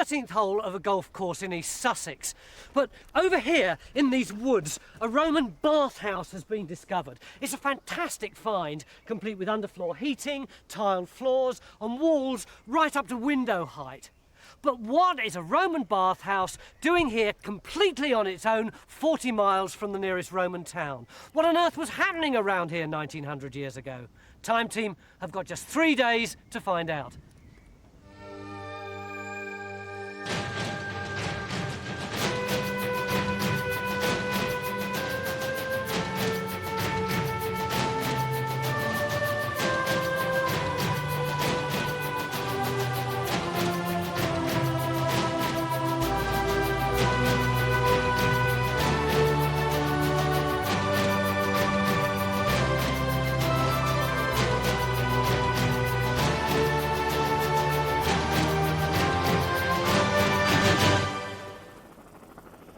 13th hole of a golf course in East Sussex. But over here, in these woods, a Roman bathhouse has been discovered. It's a fantastic find, complete with underfloor heating, tiled floors, and walls right up to window height. But what is a Roman bathhouse doing here completely on its own, 40 miles from the nearest Roman town? What on earth was happening around here 1900 years ago? Time Team have got just 3 days to find out.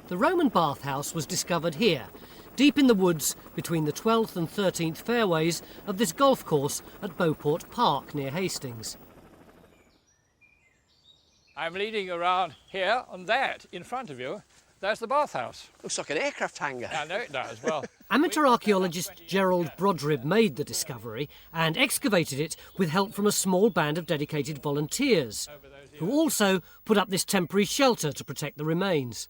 The Roman bathhouse was discovered here, deep in the woods between the 12th and 13th fairways of this golf course at Beauport Park near Hastings. I'm leading around here and that in front of you. There's the bathhouse. Looks like an aircraft hangar. I know it does. Well, Amateur archaeologist Gerald Brodrib made the discovery and excavated it with help from a small band of dedicated volunteers, who also put up this temporary shelter to protect the remains.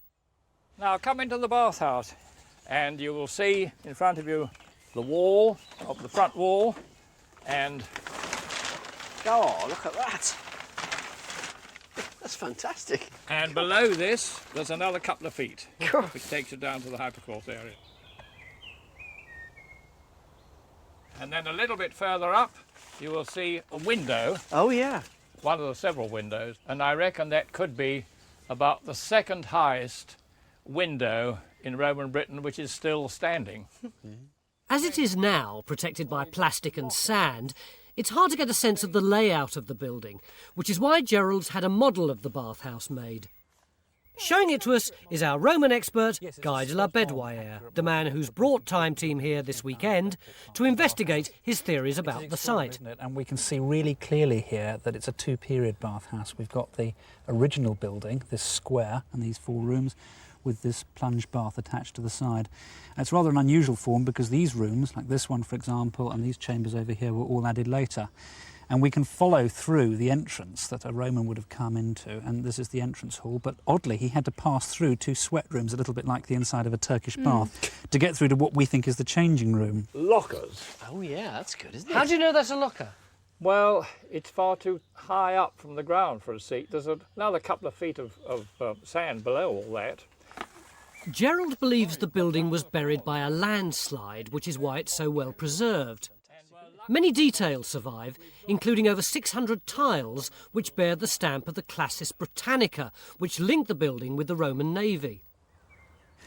now come into the bathhouse and you will see in front of you the wall, of the front wall, and... Oh, look at that. That's fantastic. And below this, there's another couple of feet, which takes you down to the hypercourse area. And then a little bit further up, you will see a window. Oh, yeah. One of the several windows. And I reckon that could be about the second highest window in Roman Britain, which is still standing. As it is now, protected by plastic and sand, it's hard to get a sense of the layout of the building, which is why Gerald's had a model of the bathhouse made. Showing it to us is our Roman expert, Guy de la Bedouaire, the man who's brought Time Team here this weekend to investigate his theories about the site. And we can see really clearly here that it's a two-period bathhouse. We've got the original building, this square, and these 4 rooms, with this plunge bath attached to the side. And it's rather an unusual form because these rooms, like this one for example, and these chambers over here were all added later. And we can follow through the entrance that a Roman would have come into, and this is the entrance hall, but oddly he had to pass through 2 sweat rooms, a little bit like the inside of a Turkish bath, to get through to what we think is the changing room. Lockers. Oh, yeah, that's good, isn't it? How do you know that's a locker? Well, it's far too high up from the ground for a seat. There's another couple of feet of sand below all that. Gerald believes the building was buried by a landslide, which is why it's so well preserved. Many details survive, including over 600 tiles which bear the stamp of the Classis Britannica, which linked the building with the Roman Navy.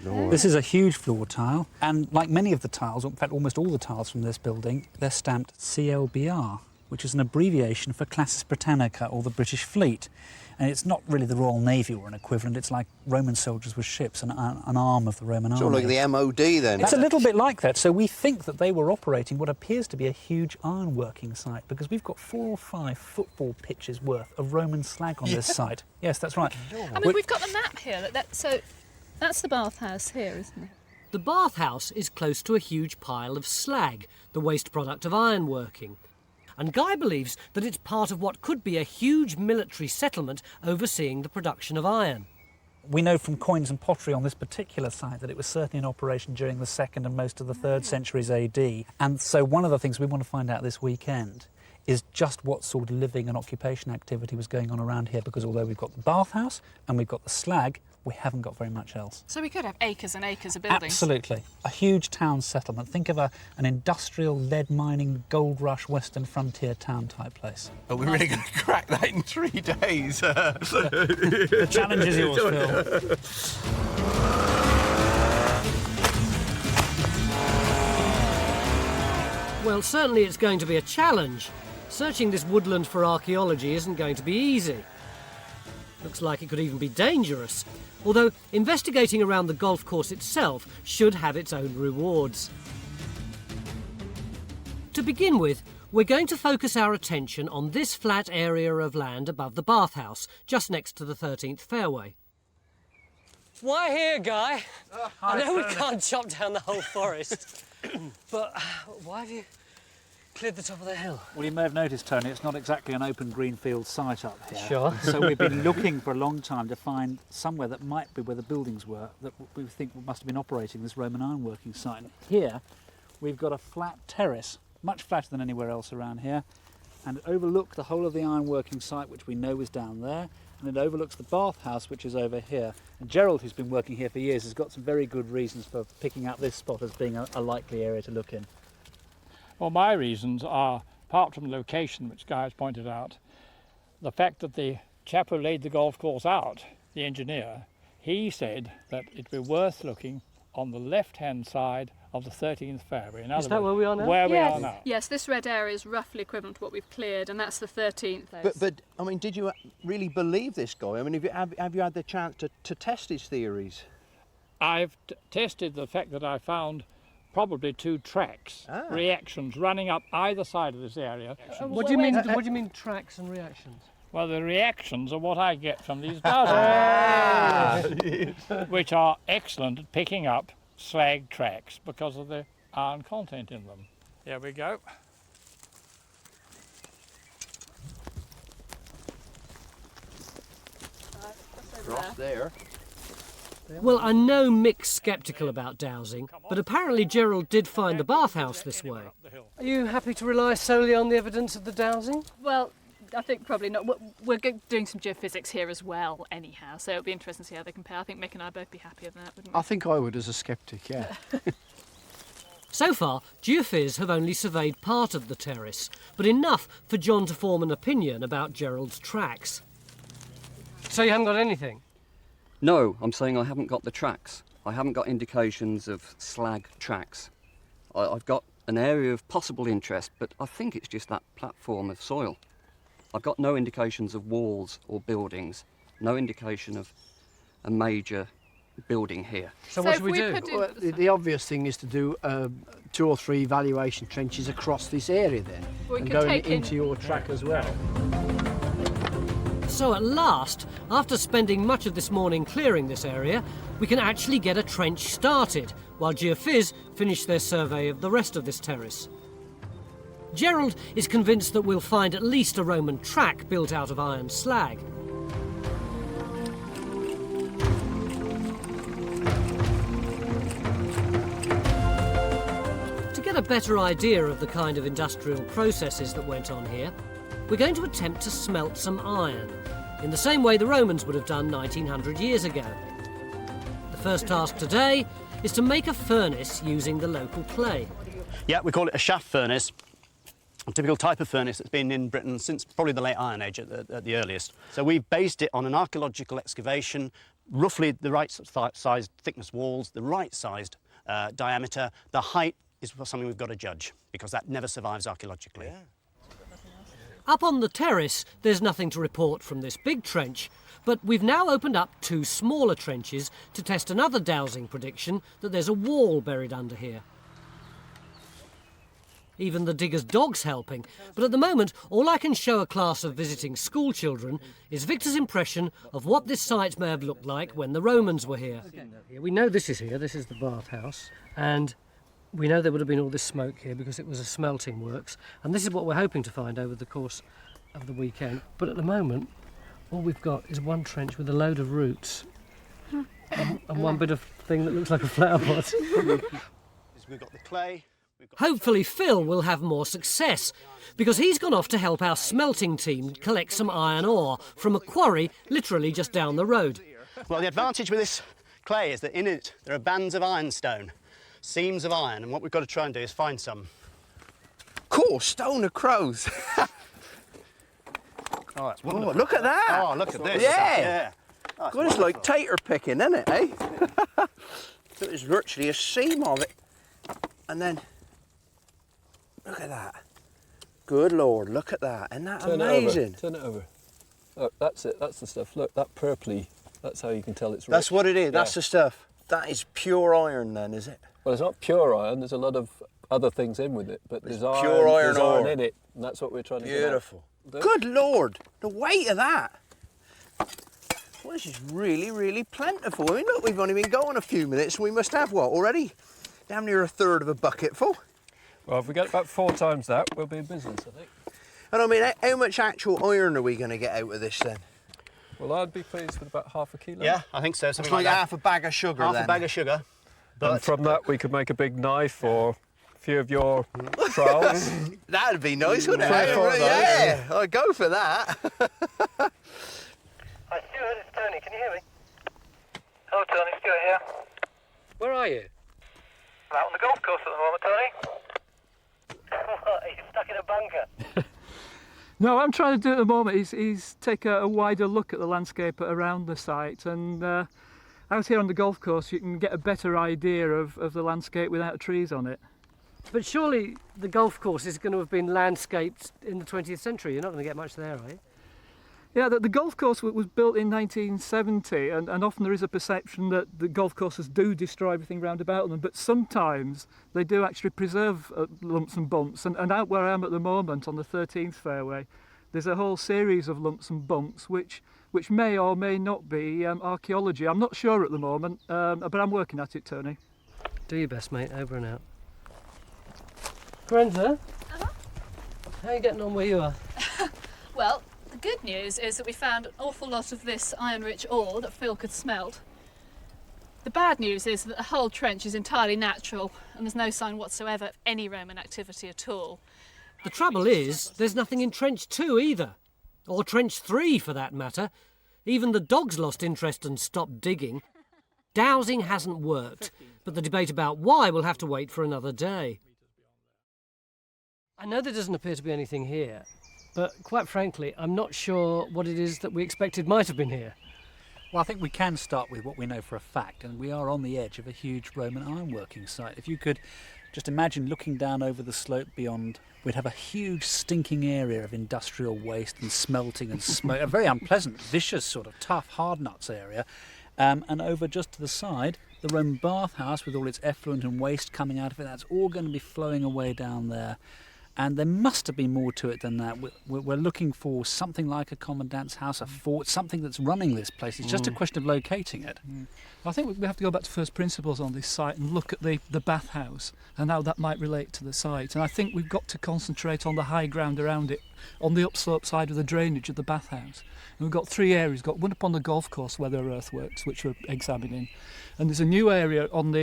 This is a huge floor tile, and like many of the tiles, in fact almost all the tiles from this building, they're stamped CLBR, which is an abbreviation for Classis Britannica, or the British Fleet. And it's not really the Royal Navy or an equivalent, it's like Roman soldiers with ships, an arm of the Roman army. Sort of like the MOD then. It's a little bit like that, so we think that they were operating what appears to be a huge ironworking site, because we've got 4 or 5 football pitches worth of Roman slag on this site. Yes, that's right. I mean, we've got the map here, so that's the bathhouse here, isn't it? The bathhouse is close to a huge pile of slag, the waste product of ironworking. And Guy believes that it's part of what could be a huge military settlement overseeing the production of iron. We know from coins and pottery on this particular site that it was certainly in operation during the 2nd and most of the 3rd centuries AD. And so one of the things we want to find out this weekend is just what sort of living and occupation activity was going on around here, because although we've got the bathhouse and we've got the slag, we haven't got very much else. So we could have acres and acres of buildings. Absolutely. A huge town settlement. Think of an industrial, lead mining, gold rush, western frontier town type place. Are we really going to crack that in 3 days? The challenge is yours, Phil. Well, certainly it's going to be a challenge. Searching this woodland for archaeology isn't going to be easy. Looks like it could even be dangerous, although investigating around the golf course itself should have its own rewards. To begin with, We're going to focus our attention on this flat area of land above the bathhouse, just next to the 13th fairway. Why here, Guy? I know we can't chop down the whole forest, but why have you cleared the top of the hill? Well, you may have noticed, Tony, it's not exactly an open greenfield site up here. Sure. So we've been looking for a long time to find somewhere that might be where the buildings were, that we think must have been operating this Roman ironworking site. Here, we've got a flat terrace, much flatter than anywhere else around here, and it overlooks the whole of the ironworking site, which we know is down there, and it overlooks the bathhouse, which is over here. And Gerald, who's been working here for years, has got some very good reasons for picking out this spot as being a likely area to look in. Well, my reasons are, apart from the location, which Guy has pointed out, the fact that the chap who laid the golf course out, the engineer, he said that it'd be worth looking on the left-hand side of the 13th fairway. In other Is that words, where we are now? Where we are now. Yes, this red area is roughly equivalent to what we've cleared, and that's the 13th. But I mean, did you really believe this guy? I mean, have you had the chance to test his theories? I've tested the fact that I found probably 2 tracks, reactions running up either side of this area. What do you mean? What do you mean tracks and reactions? Well, the reactions are what I get from these dozens, which are excellent at picking up slag tracks because of the iron content in them. Here we go. Right there. Well, I know Mick's sceptical about dowsing, but apparently Gerald did find the bathhouse this way. Are you happy to rely solely on the evidence of the dowsing? Well, I think probably not. We're doing some geophysics here as well anyhow, so it'll be interesting to see how they compare. I think Mick and I both be happy with that, wouldn't we? I think I would as a sceptic, yeah. So far, Geophys have only surveyed part of the terrace, but enough for John to form an opinion about Gerald's tracks. So you haven't got anything? No, I'm saying I haven't got the tracks. I haven't got indications of slag tracks. I've got an area of possible interest, but I think it's just that platform of soil. I've got no indications of walls or buildings, no indication of a major building here. So what should we do? Well, the obvious thing is to do 2 or 3 evaluation trenches across this area then, We and could going take in- into your track as well. So at last, after spending much of this morning clearing this area, we can actually get a trench started, while Geophys finish their survey of the rest of this terrace. Gerald is convinced that we'll find at least a Roman track built out of iron slag. To get a better idea of the kind of industrial processes that went on here, we're going to attempt to smelt some iron, in the same way the Romans would have done 1900 years ago. The first task today is to make a furnace using the local clay. Yeah, we call it a shaft furnace, a typical type of furnace that's been in Britain since probably the late Iron Age at the earliest. So we've based it on an archaeological excavation, roughly the right sized thickness walls, the right sized diameter. The height is something we've got to judge, because that never survives archaeologically. Yeah. Up on the terrace, there's nothing to report from this big trench, but we've now opened up 2 smaller trenches to test another dowsing prediction that there's a wall buried under here. Even the digger's dog's helping, but at the moment all I can show a class of visiting school children is Victor's impression of what this site may have looked like when the Romans were here. We know this is here, this is the bathhouse, and we know there would have been all this smoke here because it was a smelting works, and this is what we're hoping to find over the course of the weekend. But at the moment, all we've got is one trench with a load of roots and one bit of thing that looks like a flower pot. We've got the clay. Hopefully Phil will have more success, because he's gone off to help our smelting team collect some iron ore from a quarry literally just down the road. Well, the advantage with this clay is that in it there are bands of ironstone, seams of iron, and what we've got to try and do is find some. Cool, stone of crows. Oh, that's Oh, wonderful. look at that. Oh, look at this. Yeah. Oh, God, it's like tater picking, isn't it, eh? So there's virtually a seam of it. And then, look at that. Good Lord, look at that. Isn't that amazing? Turn it over. Oh, that's it, that's the stuff. Look, that purpley, that's how you can tell it's rich. That's what it is, Yeah. that's the stuff. That is pure iron then, is it? Well, it's not pure iron, there's a lot of other things in with it, but there's pure iron there's iron ore. in it, and that's what we're trying to Beautiful. get at. Good Lord, the weight of that. Well, this is really, really plentiful. I mean, look, we've only been going a few minutes, and we must have, what, already? Damn near a third of a bucket full. Well, if we get about 4 times that, we'll be in business, I think. And I mean, how much actual iron are we going to get out of this then? Well, I'd be pleased with about half a kilo. Yeah, I think so. It's Something like like that. half a bag of sugar then. Half a bag of sugar. And from that, we could make a big knife or a few of your trowels. That'd be nice, wouldn't it? 3 or 4 of those. Yeah, I'd go for that. Hi Stuart, it's Tony, can you hear me? Hello Tony, Stuart here. Where are you? I'm out on the golf course at the moment, Tony. What, are you stuck in a bunker? No, what I'm trying to do at the moment is take a wider look at the landscape around the site, and out here on the golf course you can get a better idea of the landscape without trees on it. But surely the golf course is going to have been landscaped in the 20th century. You're not going to get much there, are you? Yeah, the golf course was built in 1970, and often there is a perception that the golf courses do destroy everything round about them, but sometimes they do actually preserve lumps and bumps. And out where I am at the moment, on the 13th fairway, there's a whole series of lumps and bumps which may or may not be archaeology. I'm not sure at the moment, but I'm working at it, Tony. Do your best, mate. Over and out. Brenda? How are you getting on where you are? Well, the good news is that we found an awful lot of this iron-rich ore that Phil could smelt. The bad news is that the whole trench is entirely natural and there's no sign whatsoever of any Roman activity at all. The trouble is, there's nothing in Trench 2 either. Or Trench 3 for that matter. Even the dogs lost interest and stopped digging. Dowsing hasn't worked, but the debate about why will have to wait for another day. I know there doesn't appear to be anything here, but quite frankly, I'm not sure what it is that we expected might have been here. Well, I think we can start with what we know for a fact, and we are on the edge of a huge Roman ironworking site. If you could just imagine looking down over the slope beyond, we'd have a huge stinking area of industrial waste and smelting and smoke, a very unpleasant, vicious sort of tough, hard nuts area. And over just to the side, the Roman bathhouse with all its effluent and waste coming out of it, that's all going to be flowing away down there. And there must have been more to it than that. We're looking for something like a commandant's house, a fort, something that's running this place. It's just a question of locating it. I think we have to go back to first principles on this site and look at the bathhouse and how that might relate to the site. And I think we've got to concentrate on the high ground around it, on the upslope side of the drainage of the bathhouse. And we've got 3 areas. We've got one up on the golf course where there are earthworks, which we're examining. And there's a new area on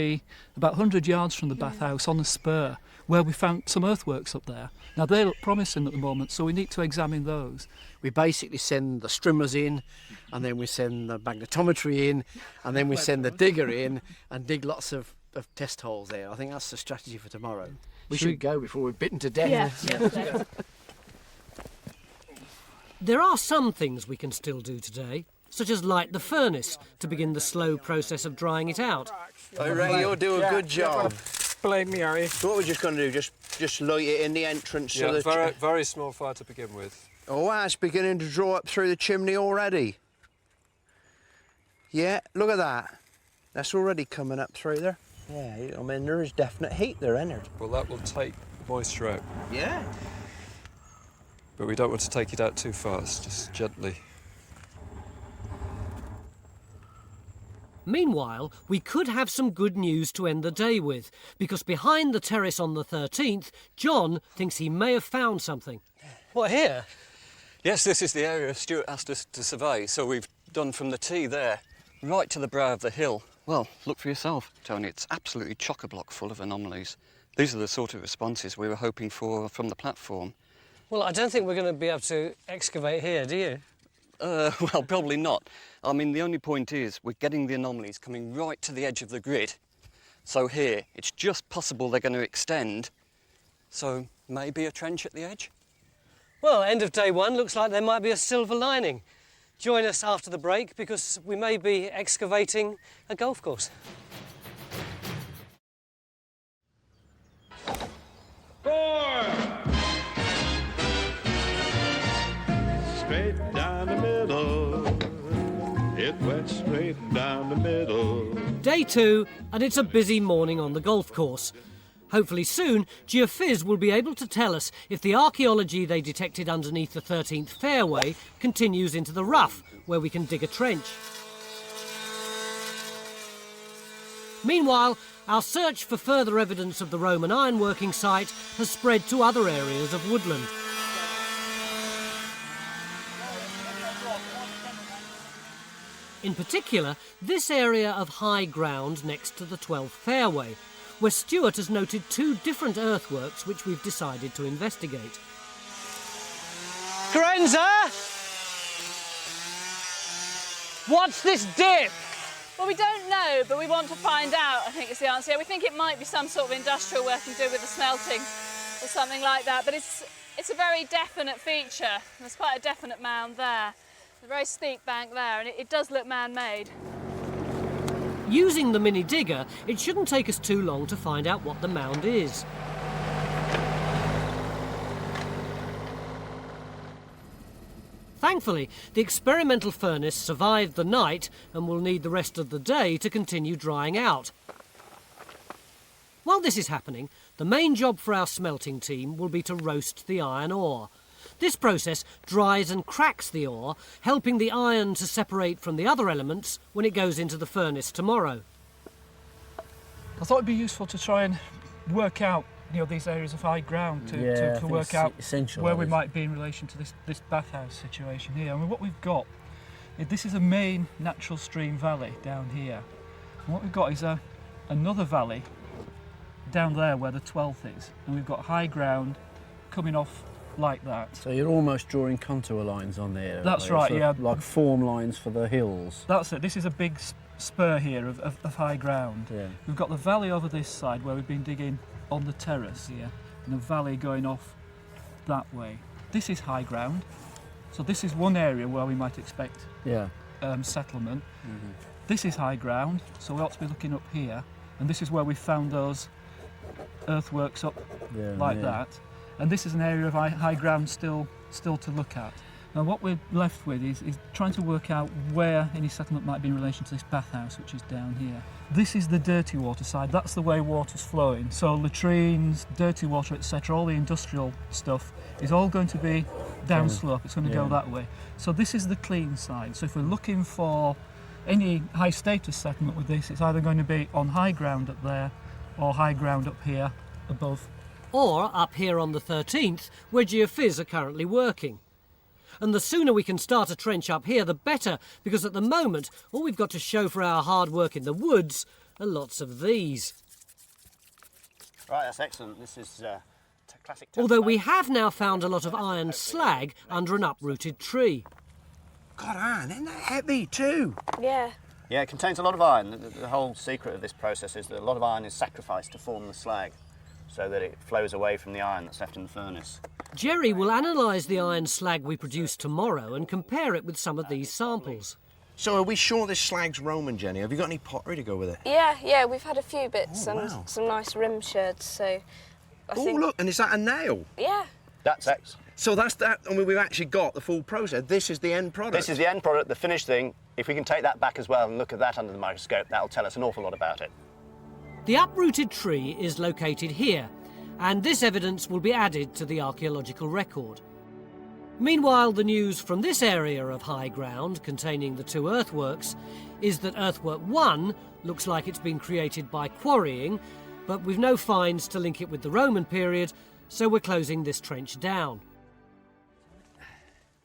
about 100 yards from the bathhouse on the spur, where we found some earthworks up there. Now they look promising at the moment, so we need to examine those. We basically send the strimmers in, and then we send the magnetometry in, and then we send the digger in and dig lots of test holes there. I think that's the strategy for tomorrow. We should go before we're bitten to death. Yeah. There are some things we can still do today, such as light the furnace to begin the slow process of drying it out. I reckon you'll do a good job. Blame me, Harry. So what we're just going to do, just light it in the entrance. Yeah, so that very small fire to begin with. Oh, that's beginning to draw up through the chimney already. Yeah, look at that. That's already coming up through there. Yeah, I mean, there is definite heat there, isn't there? Well, that will take moisture out. Yeah. But we don't want to take it out too fast, just gently. Meanwhile, we could have some good news to end the day with, because behind the terrace on the 13th, John thinks he may have found something. What, here? Yes, this is the area Stuart asked us to survey, so we've done from the tee there, right to the brow of the hill. Well, look for yourself, Tony, it's absolutely chock-a-block full of anomalies. These are the sort of responses we were hoping for from the platform. Well, I don't think we're going to be able to excavate here, do you? Well, probably not. I mean, the only point is we're getting the anomalies coming right to the edge of the grid. So here, it's just possible they're going to extend. So maybe a trench at the edge? Well, end of day 1, looks like there might be a silver lining. Join us after the break because we may be excavating a golf course. Straight down the middle, it went straight down the middle. Day 2, and it's a busy morning on the golf course. Hopefully soon, Geophys will be able to tell us if the archaeology they detected underneath the 13th fairway continues into the rough, where we can dig a trench. Meanwhile, our search for further evidence of the Roman ironworking site has spread to other areas of woodland. In particular, this area of high ground next to the 12th fairway, where Stuart has noted 2 different earthworks which we've decided to investigate. Carenza! What's this dip? Well, we don't know, but we want to find out, I think is the answer. We think it might be some sort of industrial working to do with the smelting or something like that, but it's a very definite feature. There's quite a definite mound there. A very steep bank there, and it does look man-made. Using the mini digger, it shouldn't take us too long to find out what the mound is. Thankfully, the experimental furnace survived the night and will need the rest of the day to continue drying out. While this is happening, the main job for our smelting team will be to roast the iron ore. This process dries and cracks the ore, helping the iron to separate from the other elements when it goes into the furnace tomorrow. I thought it'd be useful to try and work out, these areas of high ground to work out where we might be in relation to this bathhouse situation here. I mean, what we've got, this is a main natural stream valley down here. And what we've got is another valley down there where the 12th is, and we've got high ground coming off like that. So you're almost drawing contour lines on there. That's right, yeah. Like form lines for the hills. That's it. This is a big spur here of high ground. Yeah. We've got the valley over this side where we've been digging on the terrace here, and the valley going off that way. This is high ground, so this is one area where we might expect settlement. Mm-hmm. This is high ground, so we ought to be looking up here, and this is where we found those earthworks up that. And this is an area of high ground still to look at. Now what we're left with is trying to work out where any settlement might be in relation to this bathhouse, which is down here. This is the dirty water side, that's the way water's flowing. So latrines, dirty water, etc., all the industrial stuff is all going to be downslope, it's going to go that way. So this is the clean side. So if we're looking for any high status settlement with this, it's either going to be on high ground up there or high ground up here above. Or up here on the 13th, where Geophys are currently working. And the sooner we can start a trench up here, the better, because at the moment, all we've got to show for our hard work in the woods are lots of these. Right, that's excellent. This is classic. Although we have now found a lot of iron slag under an uprooted tree. God, Anne, isn't that heavy too? Yeah. Yeah, it contains a lot of iron. The whole secret of this process is that a lot of iron is sacrificed to form the slag, so that it flows away from the iron that's left in the furnace. Jerry will analyse the iron slag we produce tomorrow and compare it with some of these samples. So are we sure this slag's Roman, Jenny? Have you got any pottery to go with it? Yeah, we've had a few bits and wow. some nice rim sherds, so I think... look, and is that a nail? Yeah. That's excellent. So that's that, I mean, we've actually got the full process. This is the end product. This is the end product, the finished thing. If we can take that back as well and look at that under the microscope, that'll tell us an awful lot about it. The uprooted tree is located here, and this evidence will be added to the archaeological record. Meanwhile, the news from this area of high ground containing the 2 earthworks is that earthwork 1 looks like it's been created by quarrying, but we've no finds to link it with the Roman period, so we're closing this trench down.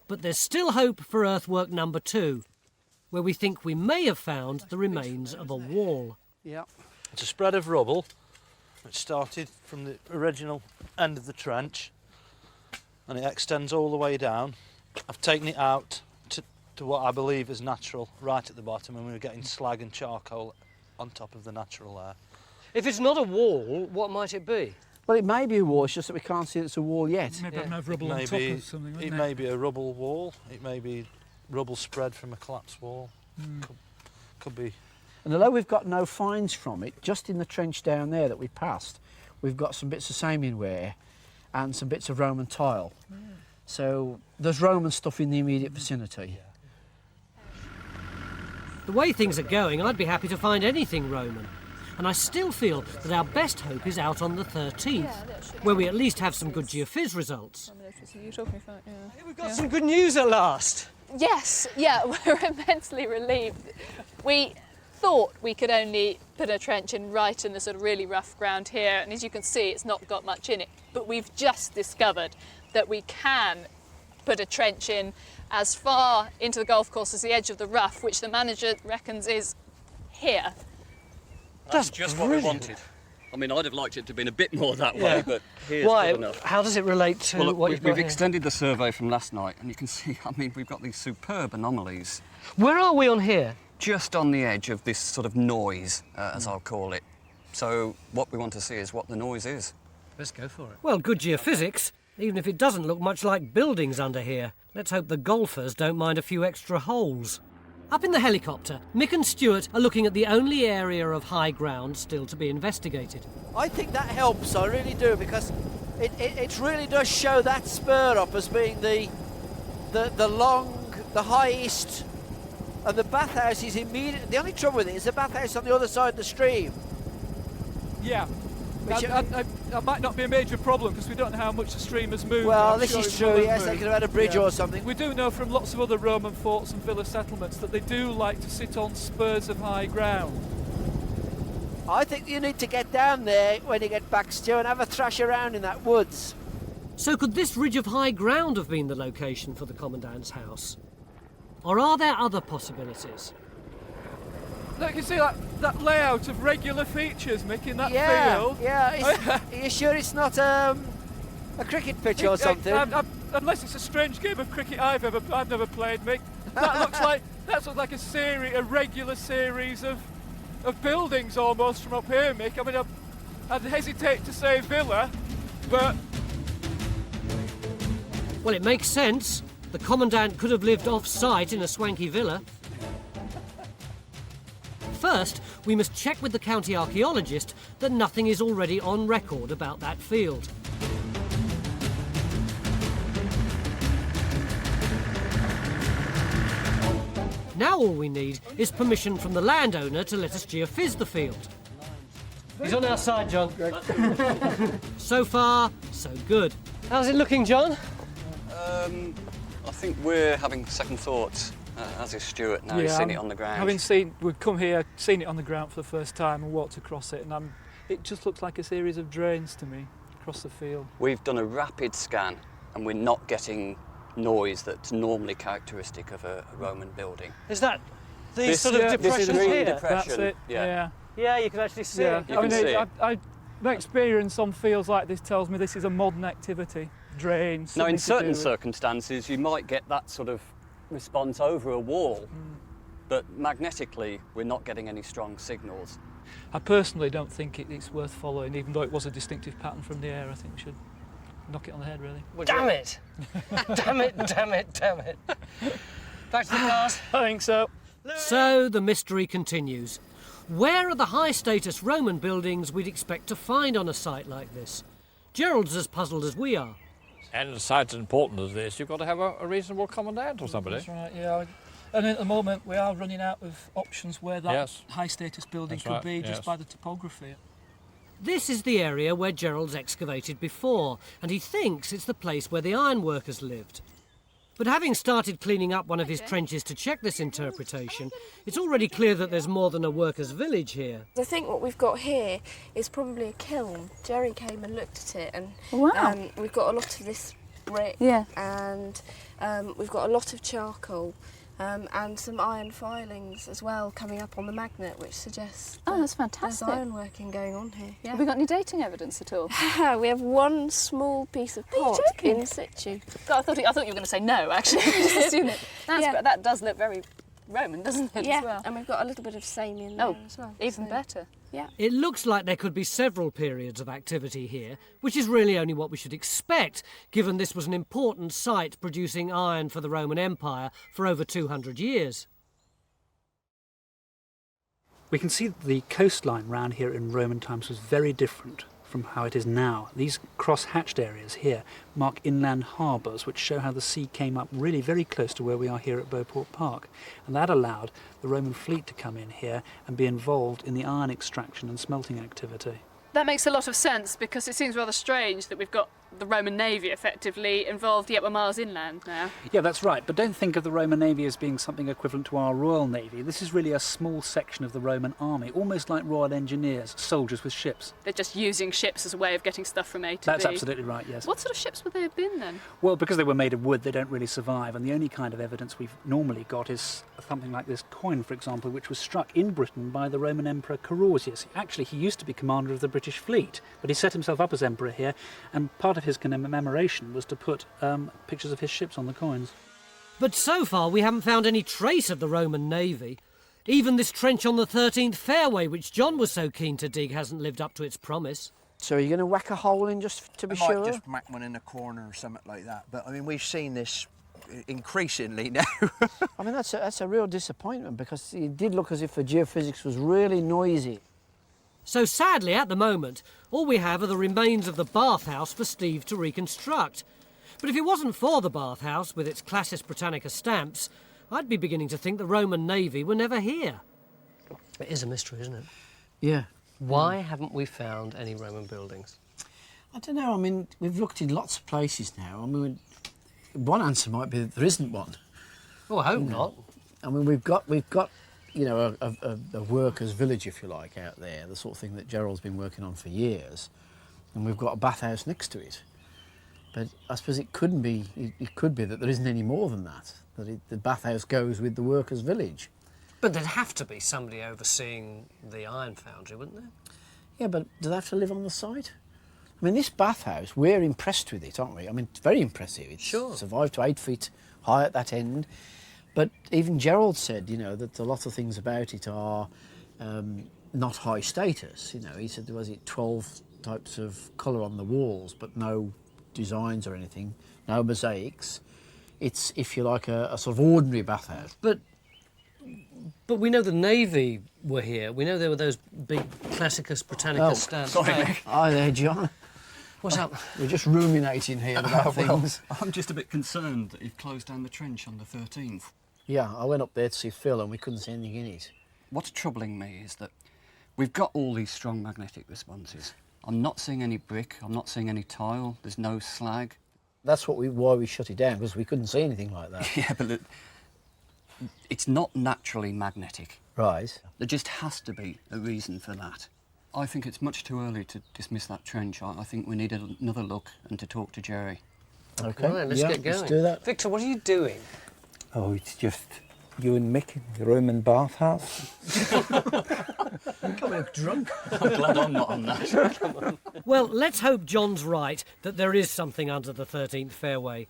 But there's still hope for earthwork number 2, where we think we may have found the remains of a wall. Yeah. It's a spread of rubble which started from the original end of the trench and it extends all the way down. I've taken it out to what I believe is natural right at the bottom, and we're getting slag and charcoal on top of the natural there. If it's not a wall, what might it be? Well, it may be a wall, it's just that we can't see it's a wall yet. Maybe have rubble on top of something. It may be a rubble wall, it may be rubble spread from a collapsed wall. Could be. And although we've got no finds from it, just in the trench down there that we passed, we've got some bits of Samian ware and some bits of Roman tile. So there's Roman stuff in the immediate vicinity. The way things are going, I'd be happy to find anything Roman. and I still feel that our best hope is out on the 13th, where we at least have some good geophys results. We've got some good news at last. Yes, yeah, we're immensely relieved. We thought we could only put a trench in right in the sort of really rough ground here, and as you can see, it's not got much in it. But we've just discovered that we can put a trench in as far into the golf course as the edge of the rough, which the manager reckons is here. That's just what we wanted. I mean, I'd have liked it to have been a bit more that way, but here's Why? good enough. How does it relate to Well, what we've you've got extended the survey from last night, and you can see, I mean, we've got these superb anomalies. Where are we on here? Just on the edge of this sort of noise, as I'll call it. So what we want to see is what the noise is. Let's go for it. Well, good geophysics, even if it doesn't look much like buildings under here. Let's hope the golfers don't mind a few extra holes. Up in the helicopter, Mick and Stuart are looking at the only area of high ground still to be investigated. I think that helps, I really do, because it really does show that spur up as being the highest, and the bathhouse is immediate. The only trouble with it is the bathhouse on the other side of the stream. Yeah. That might not be a major problem because we don't know how much the stream has moved. Well, I'm this sure is it true, will have yes, they moved. could have had a bridge or something. We do know from lots of other Roman forts and villa settlements that they do like to sit on spurs of high ground. I think you need to get down there when you get back, Stu, and have a thrash around in that woods. So could this ridge of high ground have been the location for the Commandant's house? Or are there other possibilities? Look, you see that layout of regular features, Mick, in that field? Yeah, are you sure it's not a cricket pitch or something? Unless it's a strange game of cricket I've never played, Mick. That looks like a regular series of buildings almost from up here, Mick. I mean, I'd hesitate to say villa, but... Well, it makes sense. The Commandant could have lived off-site in a swanky villa. First, we must check with the county archaeologist that nothing is already on record about that field. Now all we need is permission from the landowner to let us geophys the field. He's on our side, John. So far, so good. How's it looking, John? I think we're having second thoughts, as is Stuart now. He's seen it on the ground. We've come here, seen it on the ground for the first time and walked across it, and it just looks like a series of drains to me across the field. We've done a rapid scan, and we're not getting noise that's normally characteristic of a Roman building. Is that these sort of depressions here? Depression. That's it. Yeah. Yeah, you can actually see it. You can see it. My experience on fields like this tells me this is a modern activity. Drains. Now, in certain circumstances, you might get that sort of response over a wall, but magnetically, we're not getting any strong signals. I personally don't think it's worth following, even though it was a distinctive pattern from the air. I think we should knock it on the head, really. Damn it! Damn it, damn it, damn it. Back to the cars? I think so. So the mystery continues. Where are the high-status Roman buildings we'd expect to find on a site like this? Gerald's as puzzled as we are. And a site as important as this, you've got to have a reasonable commandant or somebody. That's right, yeah. And at the moment, we are running out of options where that high-status building could be just by the topography. This is the area where Gerald's excavated before, and he thinks it's the place where the ironworkers lived. But having started cleaning up one of his trenches to check this interpretation, it's already clear that there's more than a workers' village here. I think what we've got here is probably a kiln. Jerry came and looked at it, and we've got a lot of this brick, and we've got a lot of charcoal, and some iron filings as well coming up on the magnet, which suggests that's fantastic. There's ironworking going on here. Yeah. Have we got any dating evidence at all? We have one small piece of pot in situ. I thought you were going to say no, actually. Just assume it. That does look very Roman, doesn't it, as well? And we've got a little bit of same in there as well. Even better. Yeah. It looks like there could be several periods of activity here, which is really only what we should expect, given this was an important site producing iron for the Roman Empire for over 200 years. We can see that the coastline round here in Roman times was very different from how it is now. These cross-hatched areas here mark inland harbours, which show how the sea came up really very close to where we are here at Beauport Park. And that allowed the Roman fleet to come in here and be involved in the iron extraction and smelting activity. That makes a lot of sense, because it seems rather strange that we've got the Roman Navy effectively involved, yet we're miles inland now. Yeah, that's right, but don't think of the Roman Navy as being something equivalent to our Royal Navy. This is really a small section of the Roman army, almost like Royal Engineers, soldiers with ships. They're just using ships as a way of getting stuff from A to That's B. absolutely right, yes. What sort of ships would they have been then? Well, because they were made of wood, they don't really survive, and the only kind of evidence we've normally got is something like this coin, for example, which was struck in Britain by the Roman Emperor Carausius. Actually, he used to be commander of the British fleet, but he set himself up as emperor here, and part of his commemoration was to put pictures of his ships on the coins. But so far we haven't found any trace of the Roman Navy. Even this trench on the 13th fairway, which John was so keen to dig, hasn't lived up to its promise. So are you going to whack a hole in just to be sure? Might just whack one in a corner or something like that. But I mean, we've seen this increasingly now. I mean, that's a real disappointment, because it did look as if the geophysics was really noisy. So sadly, at the moment, all we have are the remains of the bathhouse for Steve to reconstruct. But if it wasn't for the bathhouse, with its Classis Britannica stamps, I'd be beginning to think the Roman Navy were never here. It is a mystery, isn't it? Yeah. Why haven't we found any Roman buildings? I don't know. I mean, we've looked in lots of places now. I mean, one answer might be that there isn't one. Well, I hope not. I mean, we've got you know, a workers' village, if you like, out there, the sort of thing that Gerald's been working on for years, and we've got a bathhouse next to it. But I suppose it couldn't be. It could be that there isn't any more than that. That the bathhouse goes with the workers' village. But there'd have to be somebody overseeing the iron foundry, wouldn't there? Yeah, but do they have to live on the site? I mean, this bathhouse, we're impressed with it, aren't we? I mean, it's very impressive. It's survived to 8 feet high at that end. But even Gerald said, you know, that a lot of things about it are not high status. You know, he said, was it 12 types of colour on the walls, but no designs or anything, no mosaics. It's, if you like, a sort of ordinary bathhouse. But we know the Navy were here. We know there were those big Classicus Britannica stamps. Sorry, Mick. Hi there, John. What's up? We're just ruminating here about things. I'm just a bit concerned that you've closed down the trench on the 13th. Yeah, I went up there to see Phil and we couldn't see anything in it. What's troubling me is that we've got all these strong magnetic responses. I'm not seeing any brick, I'm not seeing any tile, there's no slag. That's why we shut it down, because we couldn't see anything like that. Yeah, but it's not naturally magnetic. Right. There just has to be a reason for that. I think it's much too early to dismiss that trench. I think we need another look and to talk to Jerry. OK, Right, let's get going. Let's do that. Victor, what are you doing? Oh, it's just you and Mick in the Roman bathhouse. Coming drunk. I'm glad I'm not on that. Well, let's hope John's right that there is something under the 13th fairway.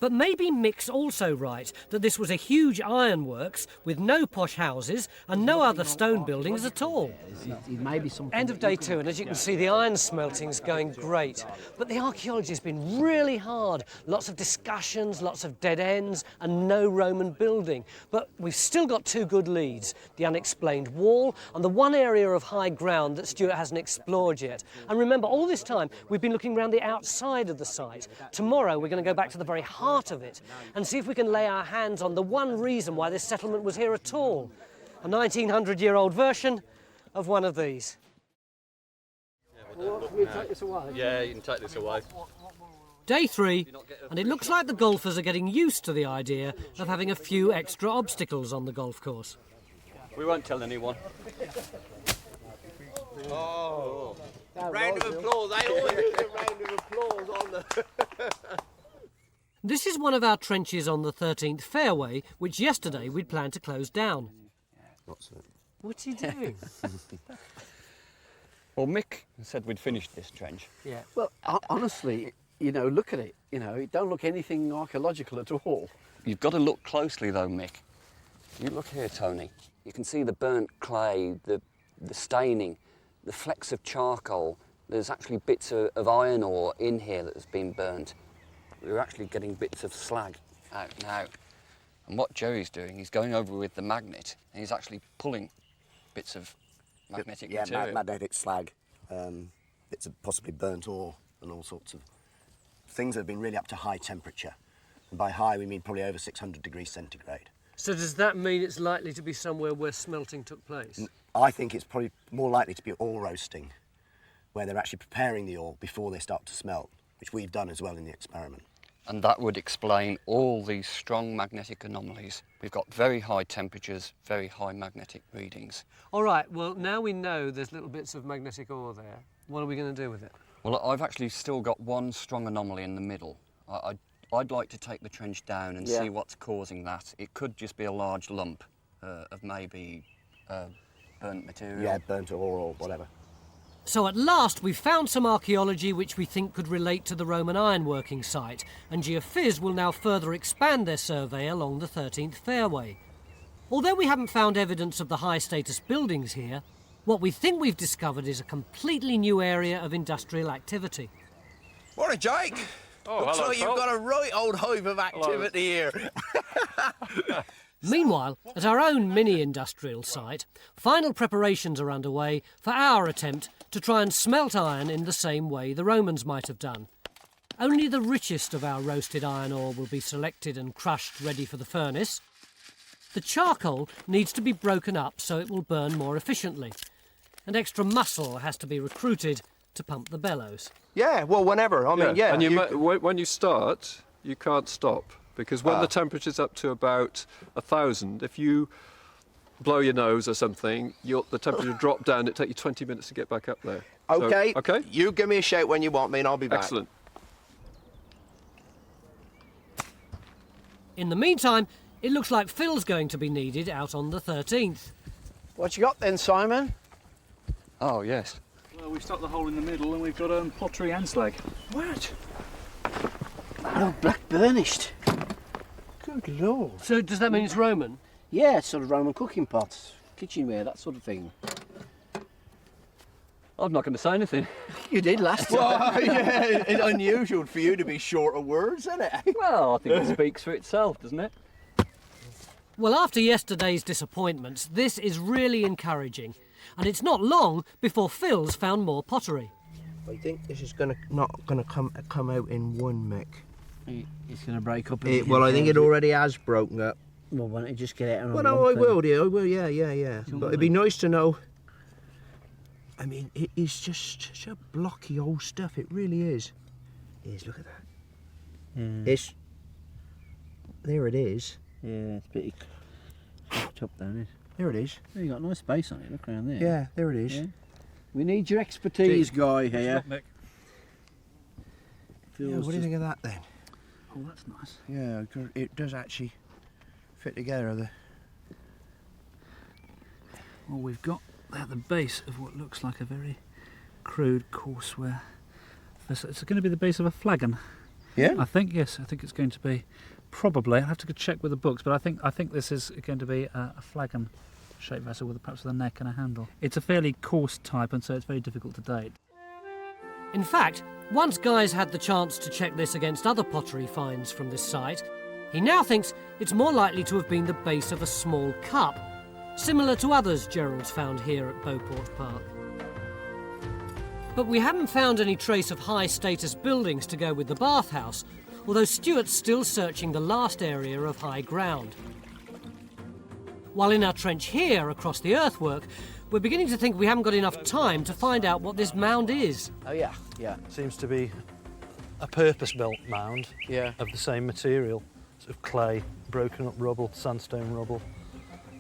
But maybe Mick's also right that this was a huge ironworks with no posh houses and no other stone buildings at all. It may be something. End of day 2, and as you can see, the iron smelting's going great. But the archaeology has been really hard. Lots of discussions, lots of dead ends, and no Roman building. But we've still got 2 good leads, the unexplained wall and the one area of high ground that Stuart hasn't explored yet. And remember, all this time, we've been looking around the outside of the site. Tomorrow, we're going to go back to the very heart of it and see if we can lay our hands on the one reason why this settlement was here at all. A 1900-year-old version of one of these. Yeah, you can take this away. Day 3, and it looks like the golfers are getting used to the idea of having a few extra obstacles on the golf course. We won't tell anyone. Oh, round of applause. They always do a round of applause on the... This is one of our trenches on the 13th fairway, which yesterday we'd planned to close down. What's he doing? Well, Mick said we'd finished this trench. Yeah. Well, honestly, you know, look at it. You know, it don't look anything archaeological at all. You've got to look closely, though, Mick. You look here, Tony. You can see the burnt clay, the staining, the flecks of charcoal. There's actually bits of iron ore in here that has been burnt. We're actually getting bits of slag out now. And what Jerry's doing, he's going over with the magnet and he's actually pulling bits of magnetic material. Yeah, magnetic slag. bits of possibly burnt ore and all sorts of things that have been really up to high temperature. And by high, we mean probably over 600 degrees centigrade. So does that mean it's likely to be somewhere where smelting took place? I think it's probably more likely to be ore roasting, where they're actually preparing the ore before they start to smelt, which we've done as well in the experiment. And that would explain all these strong magnetic anomalies. We've got very high temperatures, very high magnetic readings. All right, well, now we know there's little bits of magnetic ore there. What are we going to do with it? Well, I've actually still got one strong anomaly in the middle. I'd like to take the trench down and see what's causing that. It could just be a large lump of maybe burnt material. Yeah, burnt ore or whatever. So at last we've found some archaeology which we think could relate to the Roman ironworking site, and Geophys will now further expand their survey along the 13th fairway. Although we haven't found evidence of the high-status buildings here, what we think we've discovered is a completely new area of industrial activity. Morning, Jake. Oh, looks hello, like you've Phil. got a right old hive of activity here. Meanwhile, at our own mini-industrial site, final preparations are underway for our attempt to try and smelt iron in the same way the Romans might have done. Only the richest of our roasted iron ore will be selected and crushed ready for the furnace. The charcoal needs to be broken up so it will burn more efficiently, and extra muscle has to be recruited to pump the bellows. Yeah, well, whenever. I mean, yeah. And when you start, you can't stop, because when the temperature's up to about 1,000, if you blow your nose or something, the temperature drop down. It takes you 20 minutes to get back up there. Okay. So, okay. You give me a shout when you want me, and I'll be back. Excellent. In the meantime, it looks like Phil's going to be needed out on the 13th. What you got then, Simon? Oh, yes. Well, we've stopped the hole in the middle and we've got pottery and slag. What? Oh, black burnished. Good Lord. So does that mean it's Roman? Yeah, it's sort of Roman cooking pots, kitchenware, that sort of thing. I'm not going to say anything. You did last time. Well, yeah, it's unusual for you to be short of words, isn't it? Well, I think it speaks for itself, doesn't it? Well, after yesterday's disappointments, this is really encouraging. And it's not long before Phil's found more pottery. I think this is not gonna come out in one, Mick. It's going to break up. Well, I think it already has broken up. Well, why don't you just get it out? Well, no, I will, dear. I will. Yeah. But it'd be nice to know. I mean, it is just such a blocky old stuff. It really is. Look at that. It's. There it is. Yeah, it's pretty chopped down, it? There it is. Yeah, you got a nice space on it. Look around there. Yeah, there it is. Yeah. We need your expertise, guy here. Yeah, what do you think of that then? Oh, that's nice. Yeah, it does actually fit together. Well, we've got at the base of what looks like a very crude courseware. It's going to be the base of a flagon. Yeah? I think, yes. I think it's going to be probably. I'll have to go check with the books, but I think this is going to be a flagon-shaped vessel with perhaps with a neck and a handle. It's a fairly coarse type, and so it's very difficult to date. In fact, once Guy's had the chance to check this against other pottery finds from this site, he now thinks it's more likely to have been the base of a small cup, similar to others Gerald's found here at Beauport Park. But we haven't found any trace of high-status buildings to go with the bathhouse, although Stuart's still searching the last area of high ground. While in our trench here, across the earthwork, we're beginning to think we haven't got enough time to find out what this mound is. Oh, yeah. Seems to be a purpose-built mound of the same material, sort of clay, broken up rubble, sandstone rubble.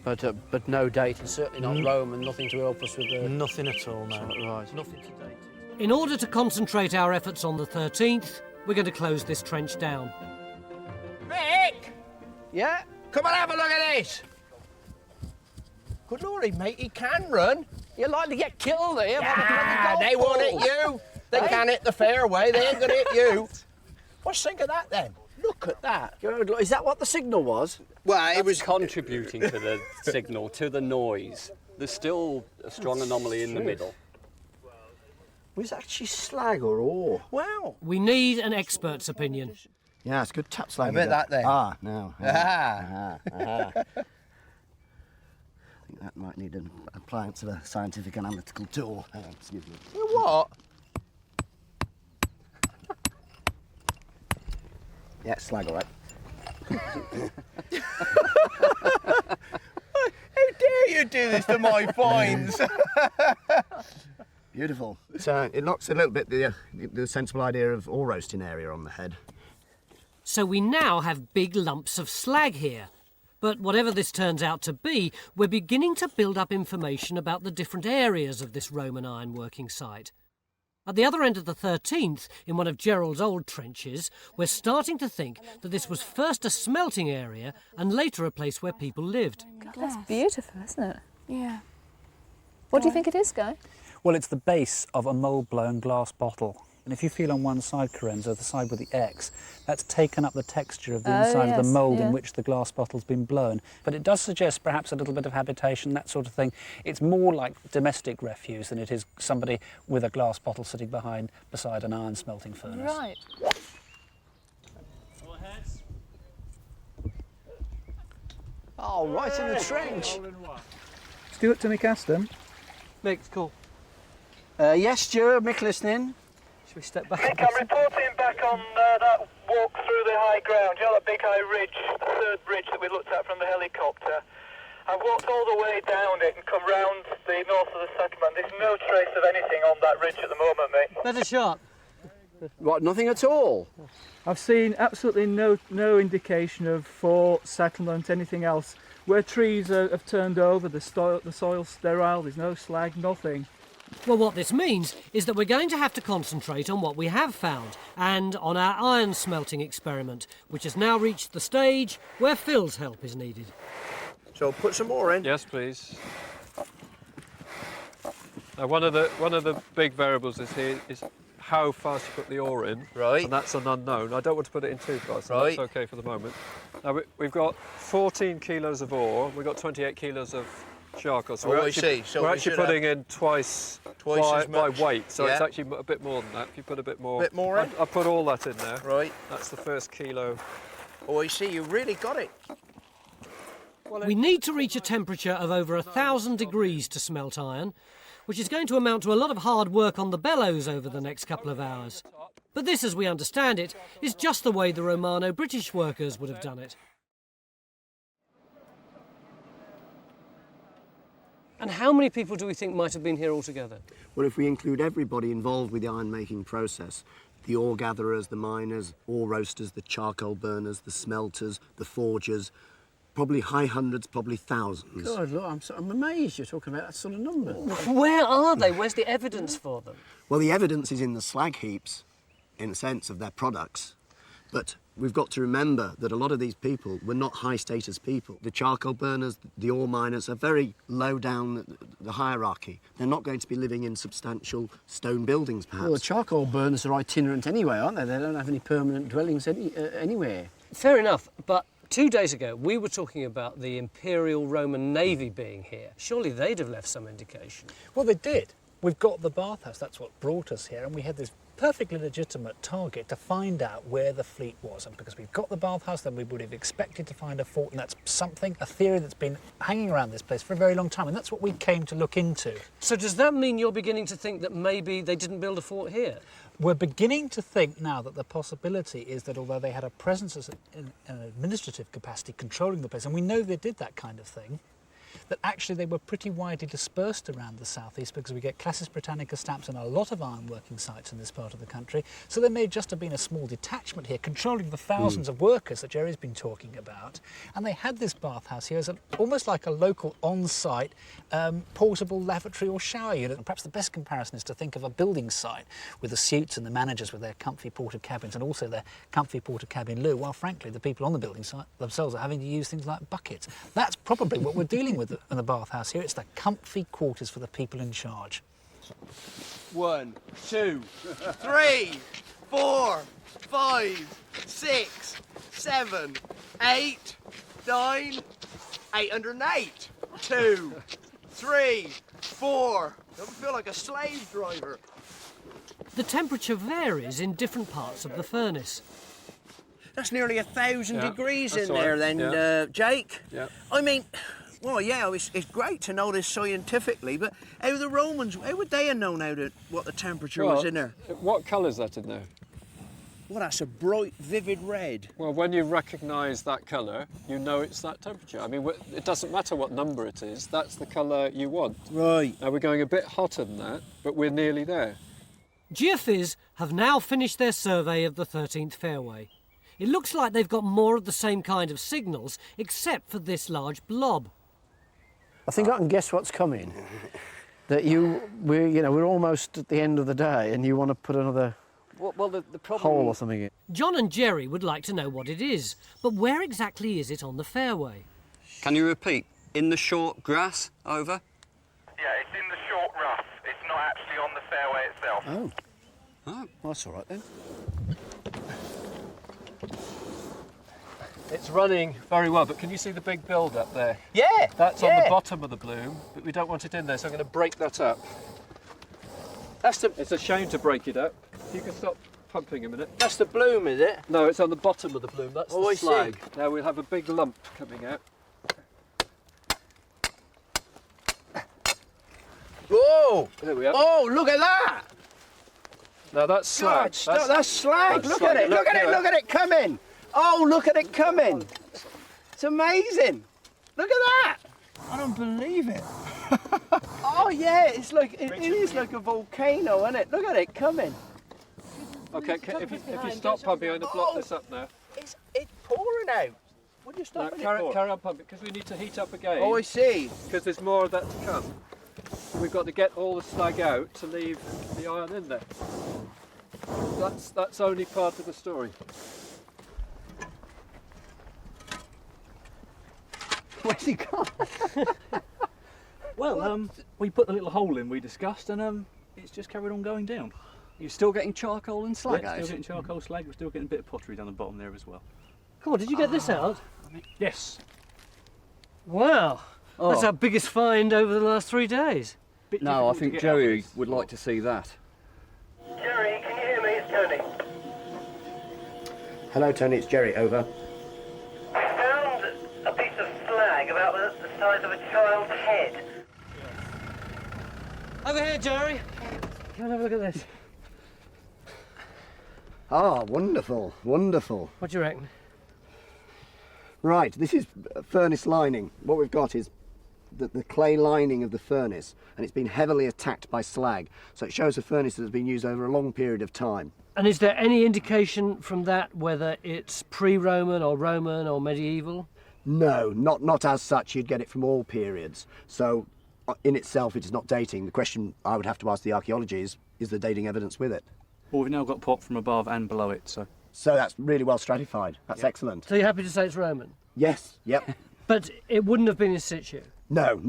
But no date, and certainly not Roman, nothing to help us with the... Nothing at all, no. Right. Nothing to date. In order to concentrate our efforts on the 13th, we're going to close this trench down. Mick! Yeah? Come and have a look at this! Good lordy, mate, he can run. You're likely to get killed here. They won't hit you. They can't hit the fairway, they ain't gonna hit you. What's think of that then? Look at that. Is that what the signal was? Well, it was contributing to the signal, to the noise. There's still a strong anomaly in the middle. Was it actually slag or ore? Wow. We need an expert's opinion. Yeah, it's good tap slag. I bet that then. No. Ah. I think that might need an appliance of a scientific analytical tool. Excuse me. You know what? Yeah, slag, all right. How dare you do this to my finds? Beautiful. So it knocks a little bit the sensible idea of ore roasting area on the head. So we now have big lumps of slag here. But whatever this turns out to be, we're beginning to build up information about the different areas of this Roman ironworking site. At the other end of the 13th, in one of Gerald's old trenches, we're starting to think that this was first a smelting area and later a place where people lived. God, that's beautiful, isn't it? Yeah. What do you think it is, Guy? Well, it's the base of a mould-blown glass bottle. And if you feel on one side, Corenza, the side with the X, that's taken up the texture of the inside of the mould in which the glass bottle's been blown. But it does suggest perhaps a little bit of habitation, that sort of thing. It's more like domestic refuse than it is somebody with a glass bottle sitting beside an iron smelting furnace. Right. Oh, right in the trench. Stuart, to me cast them. Mick, cool. Yes, Stuart, Mick listening. Should we step back? Mick, I'm reporting back on that walk through the high ground. You know that big high ridge, the third ridge that we looked at from the helicopter? I've walked all the way down it and come round the north of the settlement. There's no trace of anything on that ridge at the moment, mate. Better shot. What, nothing at all? I've seen absolutely no indication of fort, settlement, anything else. Where trees have turned over, the soil's sterile, there's no slag, nothing. Well, what this means is that we're going to have to concentrate on what we have found and on our iron smelting experiment, which has now reached the stage where Phil's help is needed. So put some more in. Yes, please. Now, one of the big variables is how fast you put the ore in. Right. And that's an unknown. I don't want to put it in too fast, so right. That's okay for the moment. Now, we've got 14 kilos of ore, we've got 28 kilos of charcoal. So we're actually putting in twice by weight, so it's actually a bit more than that. If you put a bit more. Bit more in? I put all that in there. Right. That's the first kilo. Oh, I see, you really got it. We need to reach a temperature of over 1,000 degrees to smelt iron, which is going to amount to a lot of hard work on the bellows over the next couple of hours. But this, as we understand it, is just the way the Romano-British workers would have done it. And how many people do we think might have been here altogether? Well, if we include everybody involved with the iron-making process, the ore gatherers, the miners, ore roasters, the charcoal burners, the smelters, the forgers, probably high hundreds, probably thousands. God, look, I'm amazed you're talking about that sort of number. Where are they? Where's the evidence for them? Well, the evidence is in the slag heaps, in a sense, of their products. But we've got to remember that a lot of these people were not high-status people. The charcoal burners, the ore miners are very low down the hierarchy. They're not going to be living in substantial stone buildings, perhaps. Well, the charcoal burners are itinerant anyway, aren't they? They don't have any permanent dwellings anywhere. Fair enough, but 2 days ago we were talking about the Imperial Roman Navy being here. Surely they'd have left some indication. Well, they did. We've got the Bathhouse, that's what brought us here, and we had this perfectly legitimate target to find out where the fleet was. And because we've got the Bathhouse, then we would have expected to find a fort, and that's a theory that's been hanging around this place for a very long time, and that's what we came to look into. So does that mean you're beginning to think that maybe they didn't build a fort here? We're beginning to think now that the possibility is that although they had a presence in an administrative capacity controlling the place, and we know they did that kind of thing, that actually they were pretty widely dispersed around the southeast, because we get Classis Britannica stamps on a lot of ironworking sites in this part of the country. So there may just have been a small detachment here controlling the thousands of workers that Jerry's been talking about. And they had this bathhouse here as almost like a local on-site portable lavatory or shower unit. And perhaps the best comparison is to think of a building site with the suites and the managers with their comfy porter cabins and also their comfy porter cabin loo, while frankly the people on the building site themselves are having to use things like buckets. That's probably what we're dealing with in the bathhouse here. It's the comfy quarters for the people in charge. 1, 2, 3, 4, 5, 6, 7, 8, 9, 808. 2, 3, 4. Don't feel like a slave driver. The temperature varies in different parts of the furnace. That's nearly 1,000 degrees in right. there then, Jake. Yeah. I mean, well, yeah, it's great to know this scientifically, but how the Romans, how would they have known what the temperature was in there? What colour is that in there? Well, that's a bright, vivid red. Well, when you recognise that colour, you know it's that temperature. I mean, it doesn't matter what number it is, that's the colour you want. Right. Now, we're going a bit hotter than that, but we're nearly there. Geophys have now finished their survey of the 13th fairway. It looks like they've got more of the same kind of signals, except for this large blob. I think I can guess what's coming. That we're almost at the end of the day, and you want to put another the problem... hole or something in. John and Jerry would like to know what it is, but where exactly is it on the fairway? Can you repeat? In the short grass, over? Yeah, it's in the short rough. It's not actually on the fairway itself. Oh. Oh, well, that's all right then. It's running very well, but can you see the big build up there? Yeah! That's on the bottom of the bloom, but we don't want it in there, so I'm going to break that up. It's a shame to break it up. If you can stop pumping a minute. That's the bloom, is it? No, it's on the bottom of the bloom. That's Oh, the I slag. see. Now we'll have a big lump coming out. Whoa! There we are. Oh, look at that! Now that's slag. God, stop, that's slag. that's Look slag. at it, look at it, here. look at it coming. Oh, look at it coming. It's amazing. Look at that. I don't believe it. Oh yeah, it's like it is like a volcano, isn't it? Look at it coming. Okay, if you stop pumping, I'm going to block this up now. It's pouring out. Would you stop it? Carry on pumping, because we need to heat up again. Oh, I see. Because there's more of that to come. We've got to get all the slag out to leave the iron in there. That's only part of the story. Where's he gone? Well, we put the little hole in we discussed, and it's just carried on going down. You're still getting charcoal and slag Yeah, out? still getting charcoal, slag. We're still getting a bit of pottery down the bottom there as well. Come on, did you get this out? Yes. Wow, that's our biggest find over the last 3 days. No, I think Jerry would like to see that. Jerry, can you hear me? It's Tony. Hello, Tony, it's Jerry, over. I found a piece of slag about the size of a child's head. Over here, Jerry. Come and have a look at this. Ah, wonderful, wonderful. What do you reckon? Right, this is furnace lining. What we've got is the clay lining of the furnace, and it's been heavily attacked by slag. So it shows a furnace that has been used over a long period of time. And is there any indication from that whether it's pre-Roman or medieval? No, not as such. You'd get it from all periods. So in itself, it is not dating. The question I would have to ask the archaeology is the dating evidence with it? Well, we've now got pot from above and below it, so... So that's really well stratified. That's excellent. So you're happy to say it's Roman? Yes, yep. But it wouldn't have been in situ? No.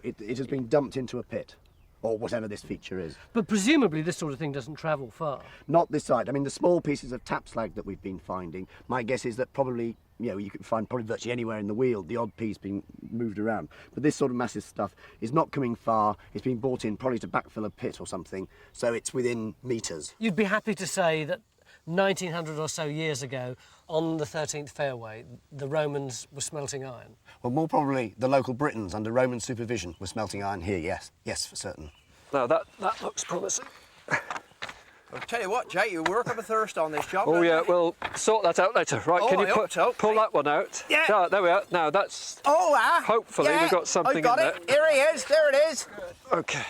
It has been dumped into a pit, or whatever this feature is. But presumably this sort of thing doesn't travel far? Not this side. I mean, the small pieces of tap slag that we've been finding, my guess is that probably, you can find probably virtually anywhere in the Weald, the odd piece being moved around. But this sort of massive stuff is not coming far. It's been brought in probably to backfill a pit or something, so it's within metres. You'd be happy to say that 1900 or so years ago, on the 13th fairway, the Romans were smelting iron? Well, more probably the local Britons under Roman supervision were smelting iron here, yes. Yes, for certain. Now that looks promising. I'll tell you what, Jake, you work up a thirst on this job. Oh yeah, we'll sort that out later. Right, can you pull that one out? Yeah. Ah, there we are. Now that's... Oh, hopefully yeah, we've got something I've got in it. there. Here he is. There it is. Okay.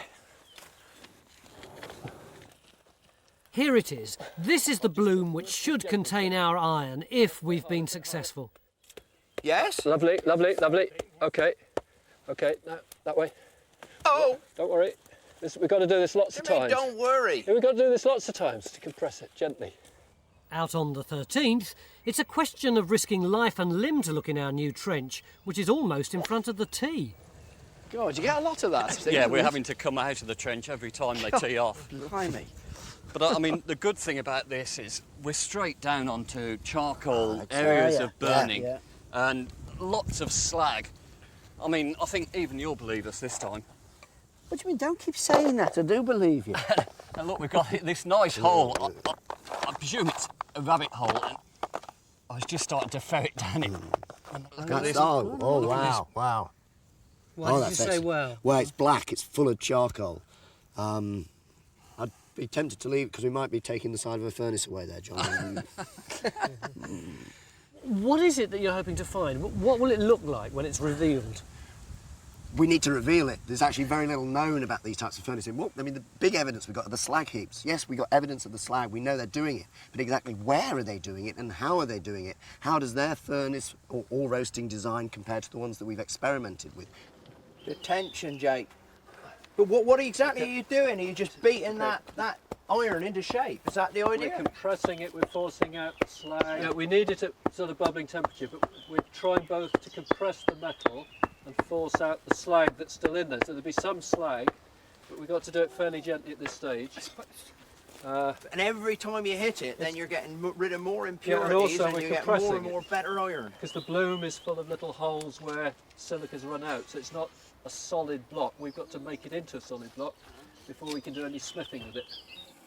Here it is. This is the bloom which should contain our iron if we've been successful. Yes? Lovely, lovely, lovely. Okay. Okay, now, that way. Oh! Don't worry. We've got to do this lots of times. Don't worry. Yeah, we've got to do this lots of times to compress it gently. Out on the 13th, it's a question of risking life and limb to look in our new trench, which is almost in front of the tee. God, you get a lot of that. Yeah, we're having to come out of the trench every time they tee off. Blimey. But I mean, the good thing about this is we're straight down onto charcoal areas of burning and lots of slag. I mean, I think even you'll believe us this time. What do you mean? Don't keep saying that. I do believe you. And look, we've got this nice hole. I presume it's a rabbit hole. And I was just starting to ferret down it. Look at this. Oh, wow, wow. Why did you say wow? Well, it's black. It's full of charcoal. be tempted to leave because we might be taking the side of a furnace away there, John. What is it that you're hoping to find? What will it look like when it's revealed? We need to reveal it. There's actually very little known about these types of furnaces. I mean, the big evidence we've got are the slag heaps. Yes, we got evidence of the slag. We know they're doing it. But exactly where are they doing it and how are they doing it? How does their furnace or ore roasting design compare to the ones that we've experimented with? Attention, Jake. But what exactly are you doing? Are you just beating that iron into shape? Is that the idea? We're compressing it, we're forcing out slag. Yeah, we need it at sort of bubbling temperature, but we're trying both to compress the metal and force out the slag that's still in there. So there'll be some slag, but we've got to do it fairly gently at this stage. And every time you hit it, then you're getting rid of more impurities, and you get more and more better iron. Because the bloom is full of little holes where silica's run out, so it's not a solid block. We've got to make it into a solid block before we can do any smithing with it.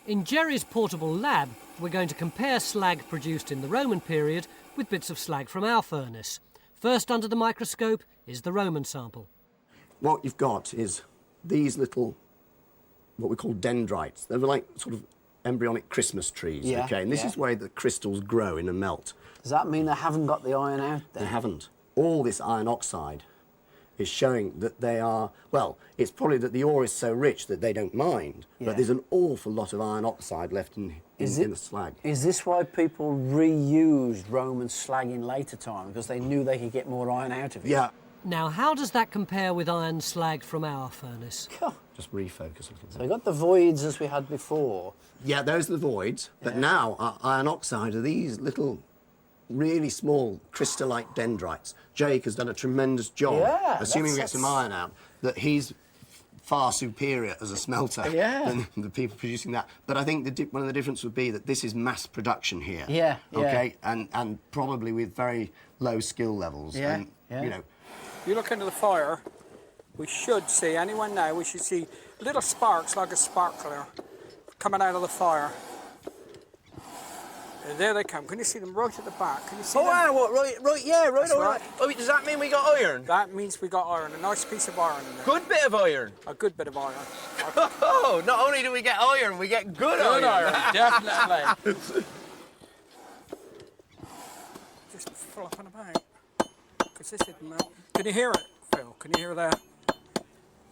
In Jerry's portable lab, we're going to compare slag produced in the Roman period with bits of slag from our furnace. First under the microscope is the Roman sample. What you've got is these little, what we call dendrites. They're like sort of embryonic Christmas trees, okay? And this is where the crystals grow in and melt. Does that mean they haven't got the iron out there? They haven't. All this iron oxide is showing that they are, well, it's probably that the ore is so rich that they don't mind, but there's an awful lot of iron oxide left in the slag. Is this why people reused Roman slag in later time? Because they knew they could get more iron out of it? Yeah. Now, how does that compare with iron slag from our furnace? Just refocus a little bit. So we got the voids as we had before. Yeah, those are the voids, but now our iron oxide are these little, really small crystallite dendrites. Jake has done a tremendous job, assuming we get some iron out, that he's far superior as a smelter than the people producing that. But I think one of the differences would be that this is mass production here. Okay, and probably with very low skill levels. And, you know, you look into the fire, we should see, anyone now, we should see little sparks like a sparkler coming out of the fire. And there they come. Can you see them right at the back? Can you see them? Wow, what, right. Oh, does that mean we got iron? That means we got iron, a nice piece of iron in there. Good bit of iron? A good bit of iron. Oh, not only do we get iron, we get good iron. Definitely. Just flopping about. Because this isn't that. Can you hear it, Phil? Can you hear that?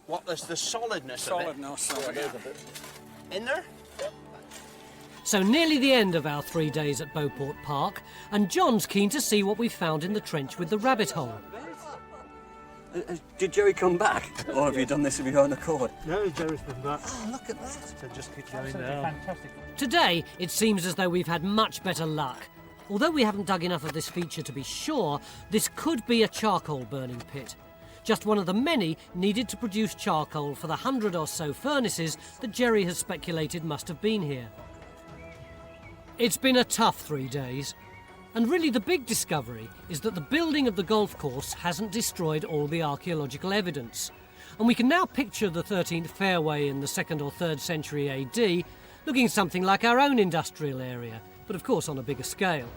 What, there's the solidness of it? In there? So nearly the end of our 3 days at Beauport Park, and John's keen to see what we found in the trench with the rabbit hole. Did Jerry come back? Or have you done this of your own accord? No, Jerry's been back. Oh, look at that. So just keep going down. Fantastic. Today, it seems as though we've had much better luck. Although we haven't dug enough of this feature to be sure, this could be a charcoal burning pit. Just one of the many needed to produce charcoal for the 100 or so furnaces that Jerry has speculated must have been here. It's been a tough 3 days, and really the big discovery is that the building of the golf course hasn't destroyed all the archaeological evidence, and we can now picture the 13th fairway in the 2nd or 3rd century AD looking something like our own industrial area, but of course on a bigger scale.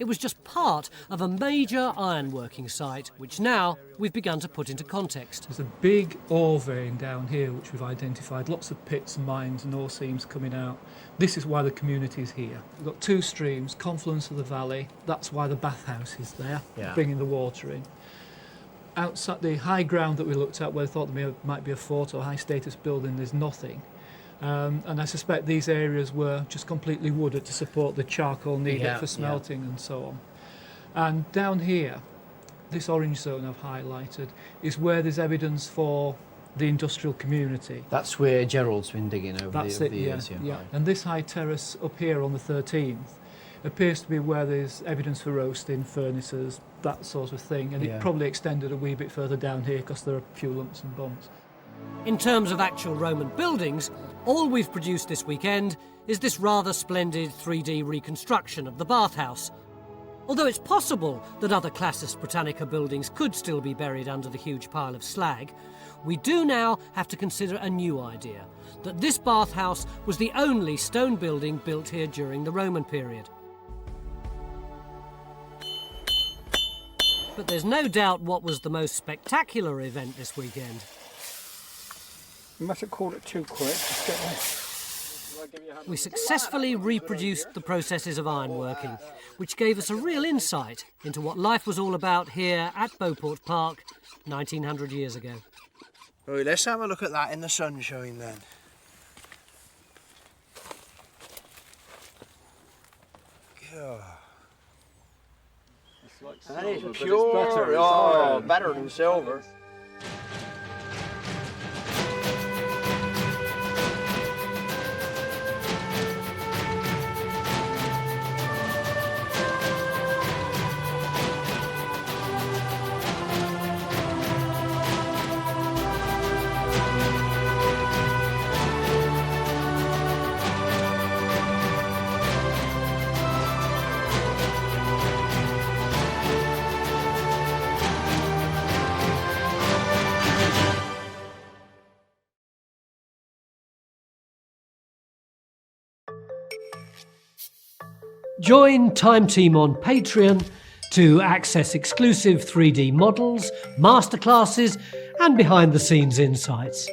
It was just part of a major ironworking site, which now we've begun to put into context. There's a big ore vein down here which we've identified, lots of pits and mines and ore seams coming out. This is why the community is here. We've got two streams, confluence of the valley, that's why the bathhouse is there, bringing the water in. Outside the high ground that we looked at where we thought there might be a fort or high status building, there's nothing. And I suspect these areas were just completely wooded to support the charcoal needed for smelting and so on. And down here, this orange zone I've highlighted, is where there's evidence for the industrial community. That's where Gerald's been digging over the years. Yeah. And this high terrace up here on the 13th appears to be where there's evidence for roasting, furnaces, that sort of thing. And it probably extended a wee bit further down here because there are a few lumps and bumps. In terms of actual Roman buildings, all we've produced this weekend is this rather splendid 3D reconstruction of the bathhouse. Although it's possible that other Classis Britannica buildings could still be buried under the huge pile of slag, we do now have to consider a new idea, that this bathhouse was the only stone building built here during the Roman period. But there's no doubt what was the most spectacular event this weekend. You mustn't call it too quick. Just get there. We successfully reproduced the processes of ironworking, which gave us a real insight into what life was all about here at Beauport Park 1900 years ago. Right, let's have a look at that in the sunshine then. God. That is pure, better than silver. Join Time Team on Patreon to access exclusive 3D models, masterclasses and behind-the-scenes insights.